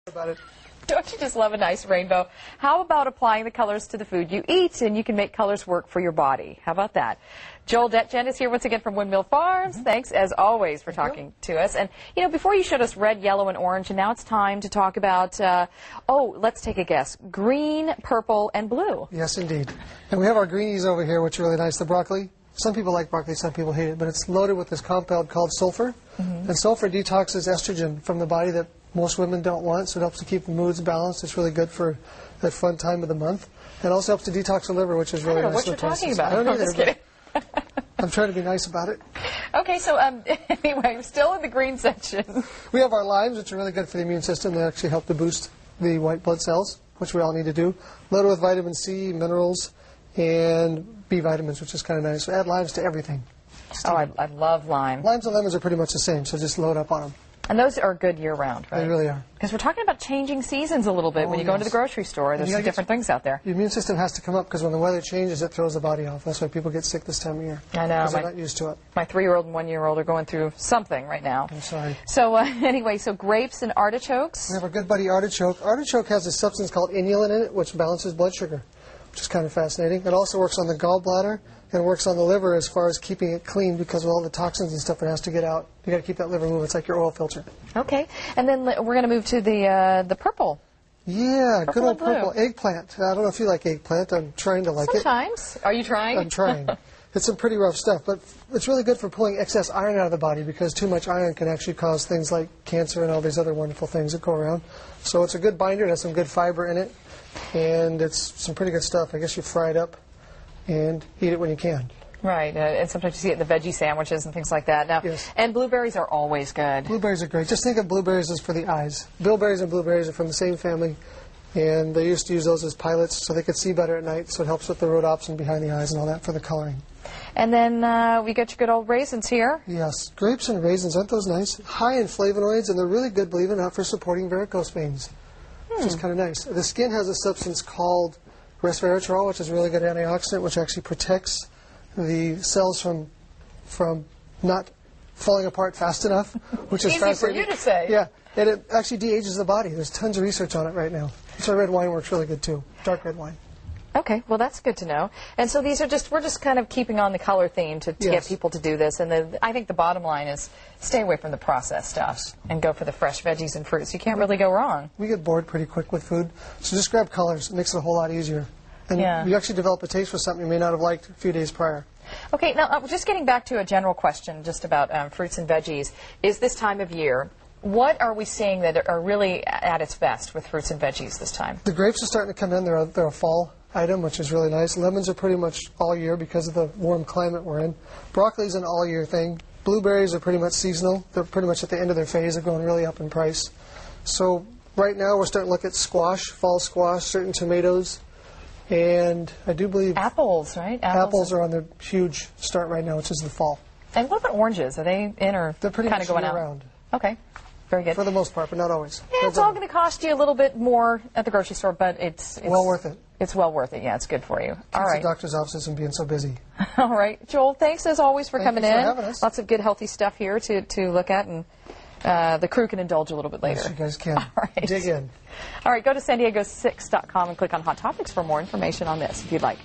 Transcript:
About it. Don't you just love a nice rainbow? How about applying the colors to the food you eat, and you can make colors work for your body? How about that? Joel Detjen is here once again from Windmill Farms. Thanks, as always, for talking to us. And, you know, before you showed us red, yellow, and orange, and now it's time to talk about, let's take a guess, green, purple, and blue. Yes, indeed. And we have our greenies over here, which are really nice. The broccoli. Some people like broccoli, some people hate it, but it's loaded with this compound called sulfur. And sulfur detoxes estrogen from the body that most women don't want, so it helps to keep the moods balanced. It's really good for that fun time of the month. It also helps to detox the liver, which is really nice. I don't know what you're talking about. I don't know I'm just kidding. I'm trying to be nice about it. Okay, so anyway, we're still in the green section. We have our limes, which are really good for the immune system. They actually help to boost the white blood cells, which we all need to do. Loaded with vitamin C, minerals, and B vitamins, which is kind of nice. So add limes to everything. Oh, I love lime. Limes and lemons are pretty much the same, so just load up on them. And those are good year-round, right? They really are. Because we're talking about changing seasons a little bit. When you go into the grocery store, there's some different things out there. Your immune system has to come up because when the weather changes, it throws the body off. That's why people get sick this time of year. I know. Because they're not used to it. My 3-year-old and 1-year-old are going through something right now. I'm sorry. So anyway, so grapes and artichokes. We have our good buddy artichoke. Artichoke has a substance called inulin in it, which balances blood sugar, which is kind of fascinating. It also works on the gallbladder and works on the liver as far as keeping it clean because of all the toxins and stuff it has to get out. You got to keep that liver moving. It's like your oil filter. Okay, and then we're going to move to the purple. Yeah, purple good old purple eggplant. I don't know if you like eggplant. I'm trying to like it. Sometimes. Are you trying? I'm trying. It's some pretty rough stuff, but it's really good for pulling excess iron out of the body because too much iron can actually cause things like cancer and all these other wonderful things that go around. So it's a good binder. It has some good fiber in it, and it's some pretty good stuff. I guess you fry it up and eat it when you can. Right, and sometimes you see it in the veggie sandwiches and things like that. Now, yes. And blueberries are always good. Blueberries are great. Just think of blueberries as for the eyes. Bilberries and blueberries are from the same family, and they used to use those as pilots so they could see better at night, so it helps with the rhodopsin behind the eyes and all that for the coloring. And then we got your good old raisins here. Yes, grapes and raisins, aren't those nice? High in flavonoids, and they're really good, believe it or not, for supporting varicose veins, which is kind of nice. The skin has a substance called resveratrol, which is a really good antioxidant, which actually protects the cells from not falling apart fast enough, which is fascinating. Easy for you to say. Yeah, and it actually de-ages the body. There's tons of research on it right now. So red wine works really good too, dark red wine. Okay, well that's good to know. And so these are we're just kind of keeping on the color theme to get people to do this. And I think the bottom line is stay away from the processed stuff and go for the fresh veggies and fruits. You can't really go wrong. We get bored pretty quick with food, so just grab colors. It makes it a whole lot easier. And you actually develop a taste for something you may not have liked a few days prior. Okay, now just getting back to a general question just about fruits and veggies. Is this time of year, what are we seeing that are really at its best with fruits and veggies this time? The grapes are starting to come in. They're a fall item, which is really nice. Lemons are pretty much all year because of the warm climate we're in. Broccoli's an all-year thing. Blueberries are pretty much seasonal. They're pretty much at the end of their phase. They're going really up in price. So right now we're starting to look at squash, fall squash, certain tomatoes. And I do believe apples, right? Apples are on their huge start right now, which is the fall. And what about oranges? Are they in or they're pretty kind much of going out? around? Okay, very good. For the most part, but not always. Yeah, it's all going to cost you a little bit more at the grocery store, but it's well worth it. It's well worth it. Yeah, it's good for you. All right. The doctor's offices and being so busy. All right, Joel. Thanks as always for coming in. Thank you for having us. Lots of good, healthy stuff here to look at, and the crew can indulge a little bit later. Yes, you guys can. All right. Dig in. All right, go to san diego6.com and click on Hot Topics for more information on this if you'd like.